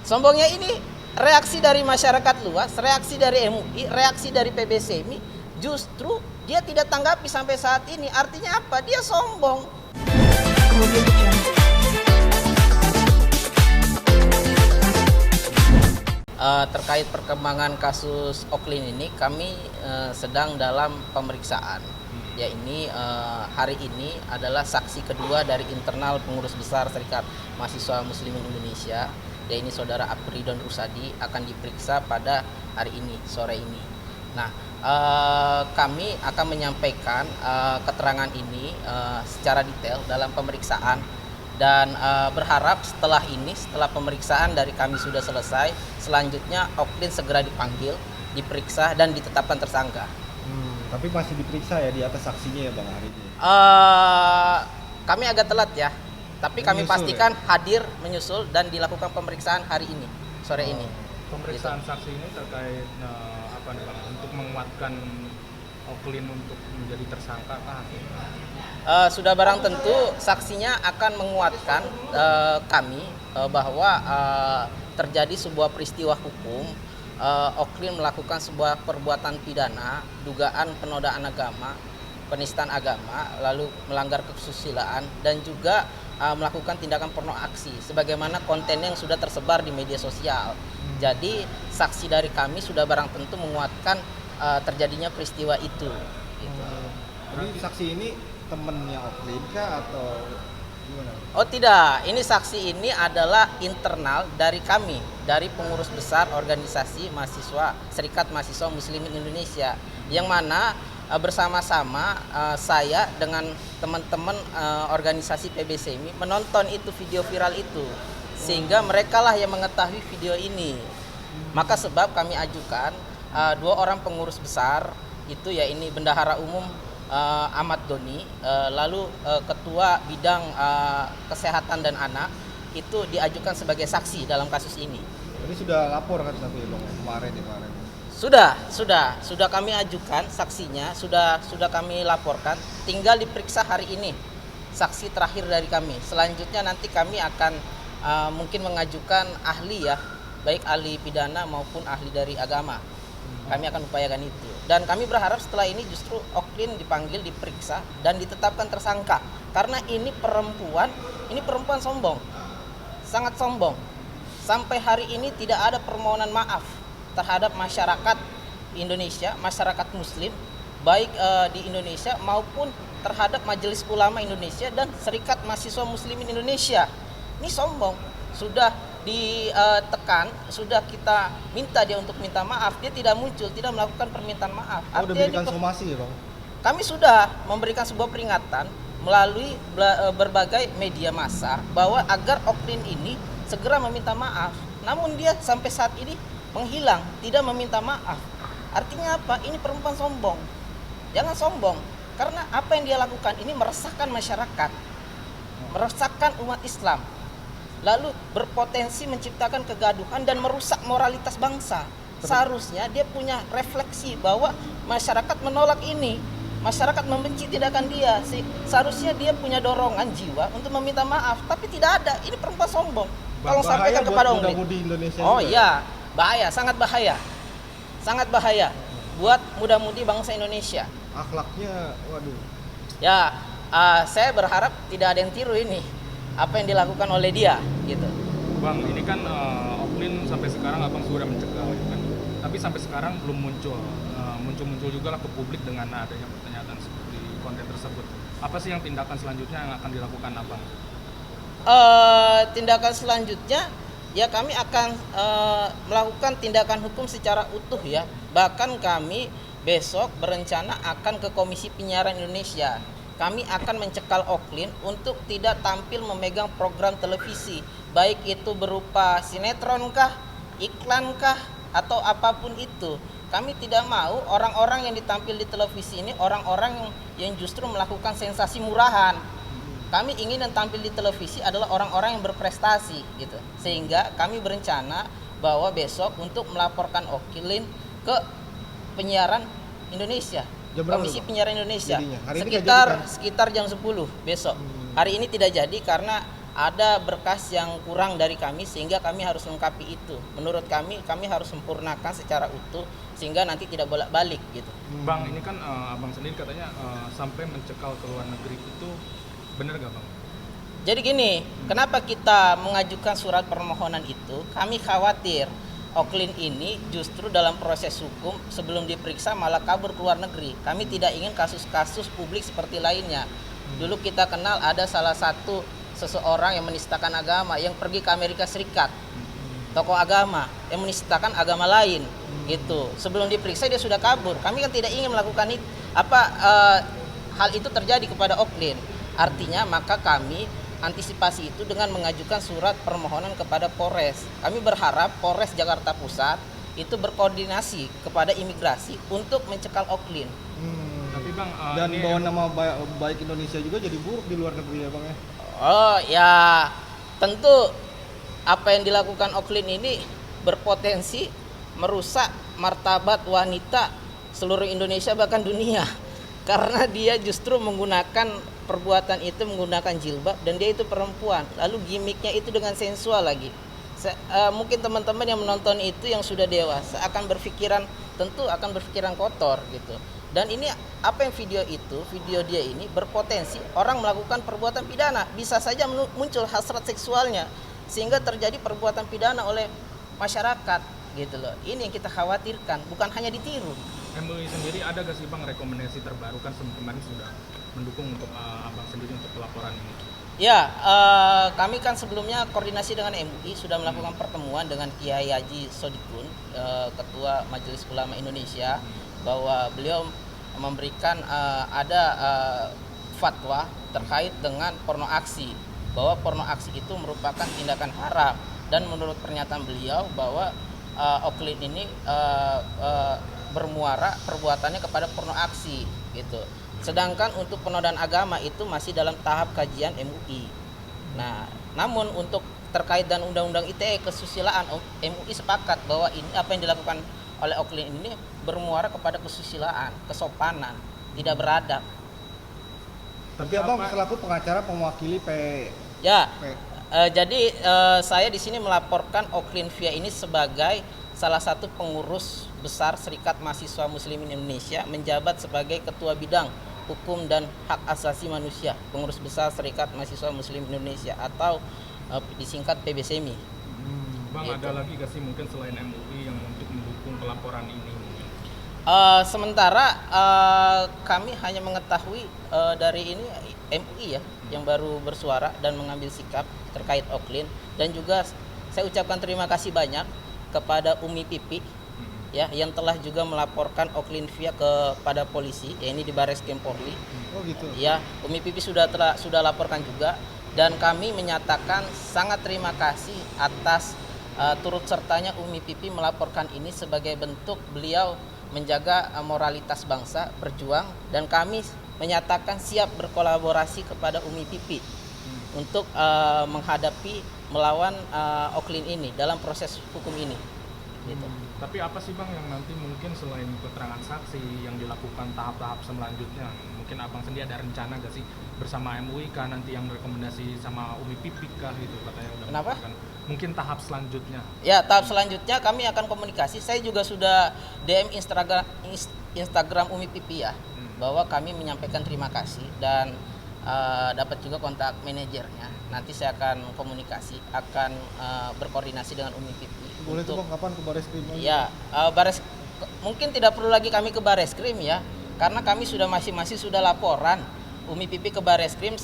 Sombongnya ini reaksi dari masyarakat luas, reaksi dari MUI, reaksi dari PBSMI, justru dia tidak tanggapi sampai saat ini. Artinya apa? Dia sombong. Terkait perkembangan kasus Oklin ini, kami sedang dalam pemeriksaan. Ya, ini hari ini adalah saksi kedua dari internal pengurus besar Serikat Mahasiswa Muslimin Indonesia. Ya, ini Saudara Apridon Rusadi akan diperiksa pada hari ini, sore ini. Nah, kami akan menyampaikan keterangan ini secara detail dalam pemeriksaan. Dan berharap setelah pemeriksaan dari kami sudah selesai, selanjutnya Oklin segera dipanggil, diperiksa dan ditetapkan tersangka. Tapi masih diperiksa ya di atas saksinya ya Bang hari ini? Kami agak telat ya, tapi kami pastikan ya? Hadir menyusul dan dilakukan pemeriksaan hari ini, sore ini. Pemeriksaan saksi ini terkait apa nih Bang, untuk menguatkan Oklin untuk menjadi tersangka kah? Sudah barang tentu saksinya akan menguatkan kami bahwa terjadi sebuah peristiwa hukum, Oklin melakukan sebuah perbuatan pidana, dugaan penodaan agama, penistaan agama, lalu melanggar kesusilaan dan juga melakukan tindakan porno aksi sebagaimana konten yang sudah tersebar di media sosial. Jadi saksi dari kami sudah barang tentu menguatkan terjadinya peristiwa itu. Gitu. Jadi saksi ini temennya Oklin kah atau gimana? Oh tidak, ini saksi ini adalah internal dari kami, dari pengurus besar organisasi mahasiswa Serikat Mahasiswa Muslimin Indonesia, yang mana bersama-sama saya dengan teman-teman organisasi PBSMI menonton itu video viral itu, sehingga merekalah yang mengetahui video ini. Maka sebab kami ajukan dua orang pengurus besar itu, ya ini Bendahara Umum Ahmad Doni, lalu Ketua Bidang Kesehatan dan Anak itu diajukan sebagai saksi dalam kasus ini. Jadi sudah lapor kan tapi Bang kemarin? Sudah kami ajukan saksinya, sudah kami laporkan, tinggal diperiksa hari ini saksi terakhir dari kami. Selanjutnya nanti kami akan mungkin mengajukan ahli ya, baik ahli pidana maupun ahli dari agama. Kami akan upayakan itu. Dan kami berharap setelah ini justru Oklin dipanggil, diperiksa, dan ditetapkan tersangka. Karena ini perempuan sombong. Sangat sombong. Sampai hari ini tidak ada permohonan maaf terhadap masyarakat Indonesia, masyarakat muslim, baik di Indonesia maupun terhadap Majelis Ulama Indonesia dan Serikat Mahasiswa Muslimin Indonesia. Ini sombong. Sudah ditekan, sudah kita minta dia untuk minta maaf, dia tidak muncul, tidak melakukan permintaan maaf. Udah berikan somasi ya Bang? Kami sudah memberikan sebuah peringatan melalui berbagai media massa bahwa agar Oklin ini segera meminta maaf. Namun dia sampai saat ini menghilang, tidak meminta maaf. Artinya apa? Ini perempuan sombong. Jangan sombong, karena apa yang dia lakukan ini meresahkan masyarakat, meresahkan umat Islam, lalu berpotensi menciptakan kegaduhan dan merusak moralitas bangsa. Seharusnya dia punya refleksi bahwa masyarakat menolak ini, masyarakat membenci tindakan dia. Seharusnya dia punya dorongan jiwa untuk meminta maaf, tapi tidak ada. Ini perempuan sombong. Tolong sampaikan kepada muda-mudi Indonesia. Oh iya, bahaya, sangat bahaya. Sangat bahaya buat muda-mudi bangsa Indonesia. Akhlaknya, waduh. Ya, saya berharap tidak ada yang tiru ini apa yang dilakukan oleh dia gitu. Bang, ini kan Oklin sampai sekarang abang sudah mencegah kan, tapi sampai sekarang belum muncul juga lah ke publik dengan adanya pertanyaan seperti konten tersebut. Apa sih yang tindakan selanjutnya yang akan dilakukan abang? Tindakan selanjutnya ya kami akan melakukan tindakan hukum secara utuh ya. Bahkan kami besok berencana akan ke Komisi Penyiaran Indonesia. Kami akan mencekal Oklin untuk tidak tampil memegang program televisi, baik itu berupa sinetron kah, iklan kah, atau apapun itu. Kami tidak mau orang-orang yang ditampil di televisi ini orang-orang yang justru melakukan sensasi murahan. Kami ingin yang tampil di televisi adalah orang-orang yang berprestasi gitu. Sehingga kami berencana bahwa besok untuk melaporkan Oklin ke Penyiaran Indonesia. Komisi Penyiaran Indonesia sekitar jam 10 besok. Hari ini tidak jadi karena ada berkas yang kurang dari kami sehingga kami harus lengkapi itu. Menurut kami harus sempurnakan secara utuh sehingga nanti tidak bolak-balik gitu. Bang, ini kan abang sendiri katanya sampai mencekal ke luar negeri, itu benar gak bang? Jadi gini, kenapa kita mengajukan surat permohonan itu? Kami khawatir Oklin ini justru dalam proses hukum sebelum diperiksa malah kabur ke luar negeri. Kami tidak ingin kasus-kasus publik seperti lainnya. Dulu kita kenal ada salah satu seseorang yang menistakan agama yang pergi ke Amerika Serikat, tokoh agama yang menistakan agama lain gitu. Sebelum diperiksa dia sudah kabur. Kami kan tidak ingin melakukan itu, hal itu terjadi kepada Oklin. Artinya maka kami antisipasi itu dengan mengajukan surat permohonan kepada Polres. Kami berharap Polres Jakarta Pusat itu berkoordinasi kepada imigrasi untuk mencekal Oklin. Tapi bang, Dan ini bawa nama baik Indonesia juga jadi buruk di luar negeri ya bang ya. Oh ya, tentu apa yang dilakukan Oklin ini berpotensi merusak martabat wanita seluruh Indonesia bahkan dunia. Karena dia justru menggunakan perbuatan itu menggunakan jilbab dan dia itu perempuan. Lalu gimmicknya itu dengan sensual lagi. Mungkin teman-teman yang menonton itu yang sudah dewasa akan berpikiran kotor gitu. Dan ini apa yang video dia ini berpotensi orang melakukan perbuatan pidana, bisa saja muncul hasrat seksualnya sehingga terjadi perbuatan pidana oleh masyarakat gitu loh. Ini yang kita khawatirkan, bukan hanya ditiru. MUI sendiri ada gak sih bang rekomendasi terbaru, kan kemarin sudah mendukung untuk abang sendiri untuk pelaporan ini? Ya, kami kan sebelumnya koordinasi dengan MUI sudah melakukan pertemuan dengan Kiai Haji Sodikun, Ketua Majelis Ulama Indonesia, bahwa beliau memberikan fatwa terkait dengan porno aksi, bahwa porno aksi itu merupakan tindakan haram, dan menurut pernyataan beliau bahwa Oklin ini bermuara perbuatannya kepada porno aksi gitu. Sedangkan untuk penodaan agama itu masih dalam tahap kajian MUI. Nah, namun untuk terkait dan undang-undang ITE kesusilaan, MUI sepakat bahwa ini apa yang dilakukan oleh Oklin ini bermuara kepada kesusilaan, kesopanan, tidak beradab. Tapi abang selaku pengacara mewakili Ya, jadi saya di sini melaporkan Oklin Via ini sebagai salah satu pengurus besar Serikat Mahasiswa Muslimin Indonesia, menjabat sebagai Ketua Bidang Hukum dan Hak Asasi Manusia, pengurus besar Serikat Mahasiswa Muslim Indonesia atau disingkat PBSMI. Bang, ada lagi gak sih mungkin selain MUI yang untuk mendukung pelaporan ini mungkin? Sementara kami hanya mengetahui dari ini MUI ya yang baru bersuara dan mengambil sikap terkait Oklin, dan juga saya ucapkan terima kasih banyak kepada Umi Pipi ya yang telah juga melaporkan Oklin Via kepada polisi, ya ini di Bareskrim Polri. Oh gitu. Ya, Umi Pipi sudah laporkan juga, dan kami menyatakan sangat terima kasih atas turut sertanya Umi Pipi melaporkan ini sebagai bentuk beliau menjaga moralitas bangsa, berjuang, dan kami menyatakan siap berkolaborasi kepada Umi Pipi untuk melawan Oklin ini dalam proses hukum ini. Gitu. Tapi apa sih bang yang nanti mungkin selain keterangan saksi yang dilakukan tahap-tahap selanjutnya, mungkin abang sendiri ada rencana gak sih bersama MUI kah nanti yang rekomendasi sama Umi Pipi kah gitu katanya udah. Kenapa? Mungkin tahap selanjutnya. Ya, tahap selanjutnya kami akan komunikasi. Saya juga sudah DM Instagram Umi Pipi ya, bahwa kami menyampaikan terima kasih dan dapat juga kontak manajernya. Nanti saya akan komunikasi, akan berkoordinasi dengan Umi Pipi. Boleh tuh bang, kapan ke Bareskrim? Ya, mungkin tidak perlu lagi kami ke Bareskrim ya, karena kami sudah masing-masing sudah laporan. Umi Pipi ke Bareskrim,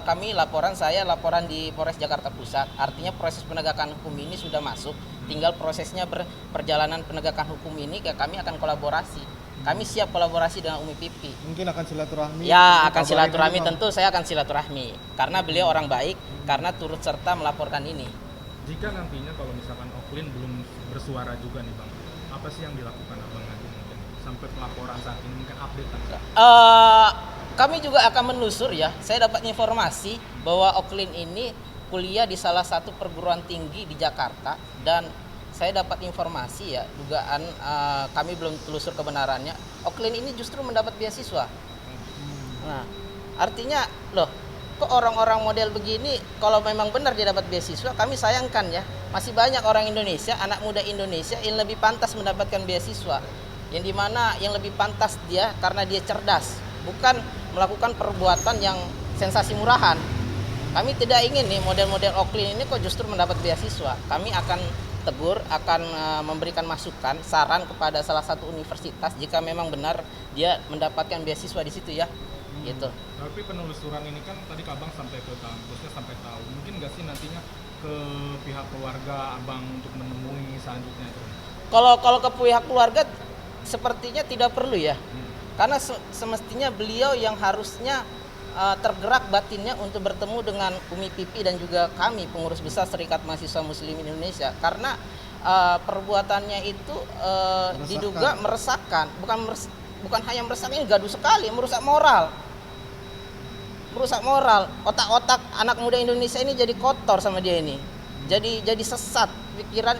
kami laporan di Polres Jakarta Pusat. Artinya proses penegakan hukum ini sudah masuk, tinggal prosesnya perjalanan penegakan hukum ini kami akan kolaborasi. Kami siap kolaborasi dengan Umi Pipi. Mungkin akan silaturahmi. Ya, akan silaturahmi, tentu saya akan silaturahmi karena beliau orang baik, karena turut serta melaporkan ini. Jika nantinya kalau misalkan Oklin belum bersuara juga nih bang, apa sih yang dilakukan abang nanti mungkin sampai pelaporan saat ini mungkin update kan? Kami juga akan menelusur ya. Saya dapat informasi bahwa Oklin ini kuliah di salah satu perguruan tinggi di Jakarta, dan saya dapat informasi ya, dugaan kami belum telusur kebenarannya, Oklin ini justru mendapat beasiswa. Nah, artinya loh, kok orang-orang model begini kalau memang benar dia dapat beasiswa, kami sayangkan ya. Masih banyak orang Indonesia, anak muda Indonesia yang lebih pantas mendapatkan beasiswa. Yang dimana yang lebih pantas dia karena dia cerdas, bukan melakukan perbuatan yang sensasi murahan. Kami tidak ingin nih model-model Oklin ini kok justru mendapat beasiswa. Kami akan tegur, akan memberikan masukan, saran kepada salah satu universitas jika memang benar dia mendapatkan beasiswa di situ ya. Gitu. Tapi penelusuran ini kan tadi Abang sampai ke kampusnya sampai tahu. Mungkin nggak sih nantinya ke pihak keluarga Abang untuk menemui selanjutnya itu? Kalau ke pihak keluarga sepertinya tidak perlu ya. Karena semestinya beliau yang harusnya tergerak batinnya untuk bertemu dengan Umi Pipi dan juga kami pengurus besar Serikat Mahasiswa Muslim Indonesia, karena perbuatannya itu diduga meresahkan, bukan hanya meresahkan, ini gaduh sekali, merusak moral, otak-otak anak muda Indonesia ini jadi kotor sama dia ini, jadi sesat pikiran,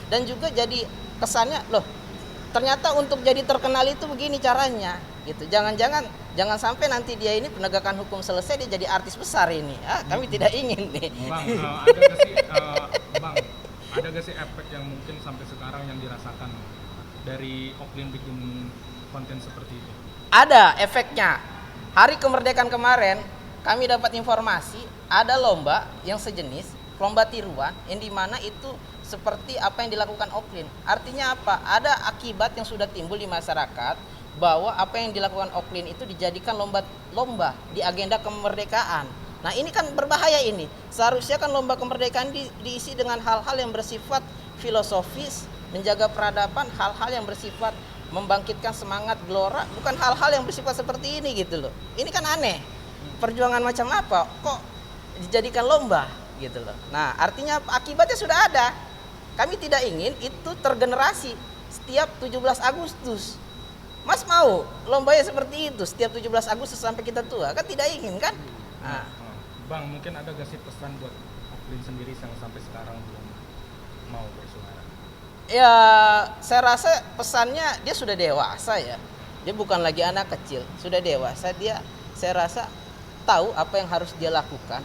dan juga jadi kesannya loh, ternyata untuk jadi terkenal itu begini caranya gitu. Jangan sampai nanti dia ini penegakan hukum selesai dia jadi artis besar ini. Kami tidak ingin nih. Bang, ada gak sih efek yang mungkin sampai sekarang yang dirasakan dari Oklin bikin konten seperti itu? Ada efeknya. Hari kemerdekaan kemarin kami dapat informasi ada lomba yang sejenis, lomba tiruan, yang dimana itu seperti apa yang dilakukan Oklin. Artinya apa? Ada akibat yang sudah timbul di masyarakat bahwa apa yang dilakukan Oklin itu dijadikan lomba di agenda kemerdekaan. Nah ini kan berbahaya ini. Seharusnya kan lomba kemerdekaan diisi dengan hal-hal yang bersifat filosofis, menjaga peradaban, hal-hal yang bersifat membangkitkan semangat gelora, bukan hal-hal yang bersifat seperti ini gitu loh. Ini kan aneh. Perjuangan macam apa kok dijadikan lomba gitu loh. Nah artinya akibatnya sudah ada. Kami tidak ingin itu tergenerasi setiap 17 Agustus. Mas mau lombanya seperti itu setiap 17 Agustus sampai kita tua? Kan tidak ingin kan? Nah. Bang, mungkin ada gak sih pesan buat Oklin sendiri yang sampai sekarang belum mau bersuara? Ya, saya rasa pesannya dia sudah dewasa ya. Dia bukan lagi anak kecil, sudah dewasa. Saya rasa tahu apa yang harus dia lakukan.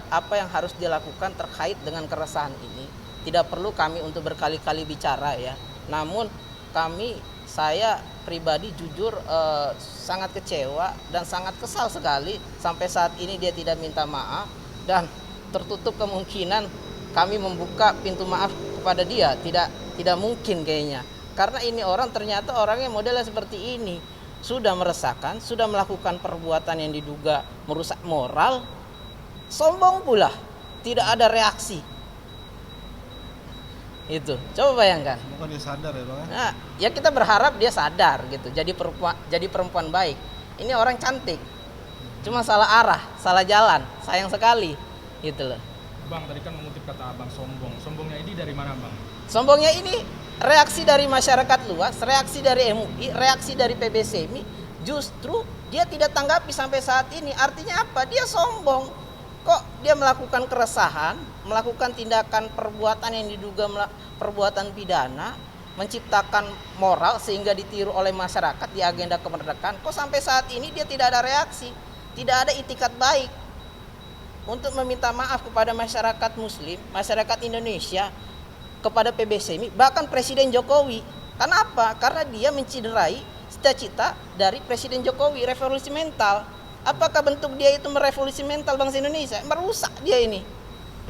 Apa yang harus dia lakukan terkait dengan keresahan ini. Tidak perlu kami untuk berkali-kali bicara ya. Namun saya pribadi jujur sangat kecewa dan sangat kesal sekali sampai saat ini dia tidak minta maaf, dan tertutup kemungkinan kami membuka pintu maaf kepada dia. Tidak mungkin kayaknya, karena ini orang ternyata orangnya modelnya seperti ini, sudah meresahkan, sudah melakukan perbuatan yang diduga merusak moral, sombong pula, tidak ada reaksi. Itu coba bayangkan. Semoga dia sadar ya Bang. Nah, ya kita berharap dia sadar gitu, jadi perempuan baik. Ini orang cantik, cuma salah arah, salah jalan, sayang sekali gitu loh. Bang, tadi kan mengutip kata Abang sombongnya ini dari mana Bang? Sombongnya ini reaksi dari masyarakat luas, reaksi dari MUI, reaksi dari PBSMI, justru dia tidak tanggapi sampai saat ini. Artinya apa? Dia sombong. Kok dia melakukan keresahan, melakukan tindakan perbuatan yang diduga perbuatan pidana, menciptakan moral sehingga ditiru oleh masyarakat di agenda kemerdekaan. Kok sampai saat ini dia tidak ada reaksi, tidak ada itikat baik untuk meminta maaf kepada masyarakat Muslim, masyarakat Indonesia, kepada PBSMI, bahkan Presiden Jokowi. Kenapa? Karena dia menciderai cita-cita dari Presiden Jokowi, revolusi mental. Apakah bentuk dia itu merevolusi mental bangsa Indonesia? Merusak dia ini.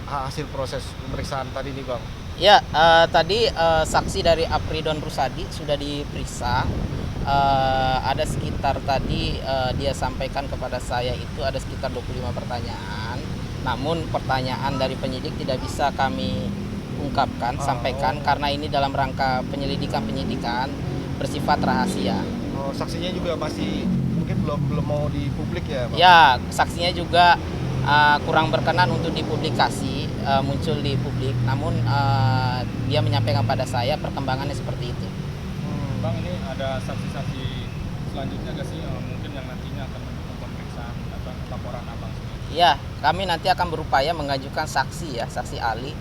Hasil proses pemeriksaan tadi nih Bang. Ya, tadi saksi dari Apridon Rusadi sudah diperiksa. Ada sekitar tadi dia sampaikan kepada saya itu ada sekitar 25 pertanyaan. Namun pertanyaan dari penyidik tidak bisa kami ungkapkan, sampaikan karena ini dalam rangka penyelidikan bersifat rahasia. Saksinya juga masih mungkin belum mau dipublik ya Bang? Ya, saksinya juga kurang berkenan untuk dipublikasi, muncul di publik. Namun dia menyampaikan pada saya perkembangannya seperti itu. Bang, ini ada saksi-saksi selanjutnya nggak sih mungkin yang nantinya akan mendukung pemeriksaan atau laporan Abang sendiri? Ya, kami nanti akan berupaya mengajukan saksi ya, saksi ahli.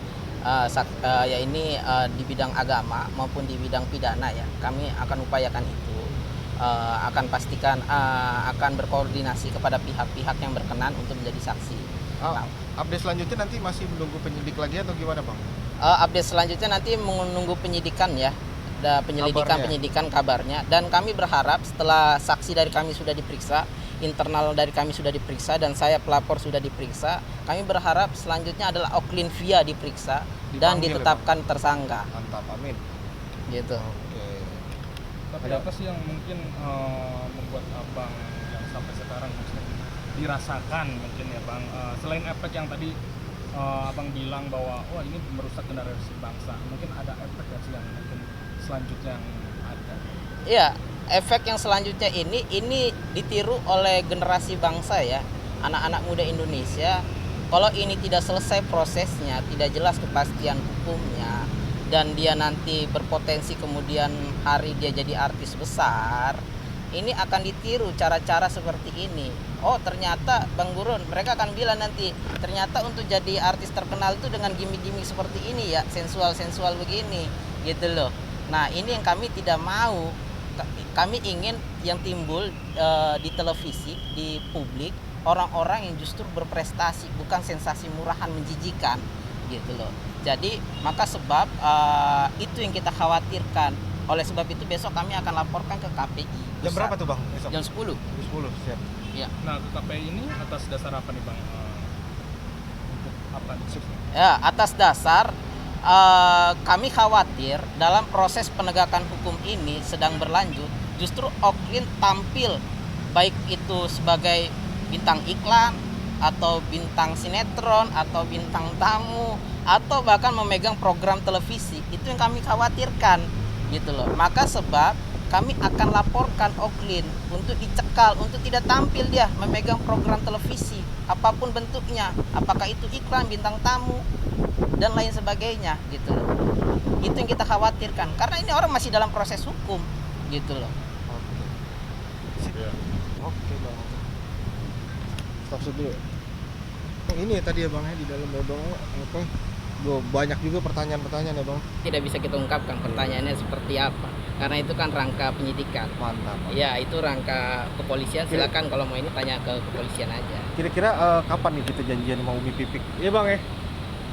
Ya ini di bidang agama maupun di bidang pidana ya. Kami akan upayakan itu. akan pastikan akan berkoordinasi kepada pihak-pihak yang berkenan untuk menjadi saksi. Nah, Update selanjutnya nanti masih menunggu penyidik lagi atau gimana Bang? update selanjutnya nanti menunggu penyidikan ya, ada penyidikan kabarnya, dan kami berharap setelah saksi dari kami sudah diperiksa, internal dari kami sudah diperiksa, dan saya pelapor sudah diperiksa, kami berharap selanjutnya adalah Oklin Via diperiksa dan Dipanggil, ditetapkan tersangka Mantap, amin. gitu. Oke. Tapi apa sih yang mungkin membuat abang yang sampai sekarang mungkin dirasakan mungkin ya bang, selain efek yang tadi abang bilang bahwa wah ini merusak generasi bangsa, mungkin ada efek yang mungkin selanjutnya yang ada? Iya, efek yang selanjutnya ini ditiru oleh generasi bangsa ya, anak-anak muda Indonesia. Kalau ini tidak selesai prosesnya, tidak jelas kepastian hukumnya, dan dia nanti berpotensi kemudian hari dia jadi artis besar, ini akan ditiru cara-cara seperti ini. Oh ternyata Bang Gurun, mereka akan bilang nanti, ternyata untuk jadi artis terkenal itu dengan gimmick-gimmick seperti ini ya, sensual-sensual begini gitu loh. Nah ini yang kami tidak mau. Kami ingin yang timbul di televisi, di publik, orang-orang yang justru berprestasi, bukan sensasi murahan menjijikan gitu loh. Jadi maka sebab itu yang kita khawatirkan. Oleh sebab itu besok kami akan laporkan ke KPI. Jam berapa tuh Bang? Besok? Jam 10. Jam 10, siap. Ya. Nah ke KPI ini atas dasar apa nih bang? Untuk apa nih? Ya, atas dasar kami khawatir dalam proses penegakan hukum ini sedang berlanjut, justru Oklin tampil baik itu sebagai bintang iklan atau bintang sinetron atau bintang tamu atau bahkan memegang program televisi. Itu yang kami khawatirkan gitu loh. Maka sebab kami akan laporkan Oklin untuk dicekal, untuk tidak tampil dia memegang program televisi apapun bentuknya, apakah itu iklan, bintang tamu dan lain sebagainya gitu loh. Itu yang kita khawatirkan karena ini orang masih dalam proses hukum gitu loh. Oke Bang. Stop dulu. Oh, ini ya tadi ya Bang ya di dalam bodong apa? Banyak juga pertanyaan-pertanyaan ya Bang. Tidak bisa kita ungkapkan pertanyaannya seperti apa karena itu kan rangka penyidikan. Mantap. Ya itu rangka kepolisian, silakan kalau mau ini tanya ke kepolisian aja. Kira-kira kapan nih kita janjian mau Umi Pipik? Iya Bang ya.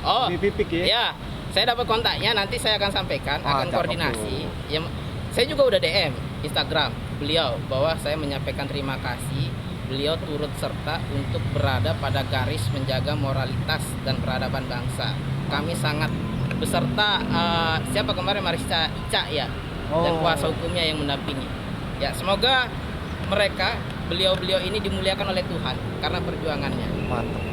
Oh Umi Pipik ya. ya, saya dapat kontaknya, nanti saya akan sampaikan, akan cakep koordinasi ya, saya juga udah DM Instagram beliau bahwa saya menyampaikan terima kasih beliau turut serta untuk berada pada garis menjaga moralitas dan peradaban bangsa. Kami sangat beserta siapa kemarin Marisa Ica ya, dan kuasa hukumnya yang mendampingi. Ya semoga mereka beliau-beliau ini dimuliakan oleh Tuhan karena perjuangannya. Mantap.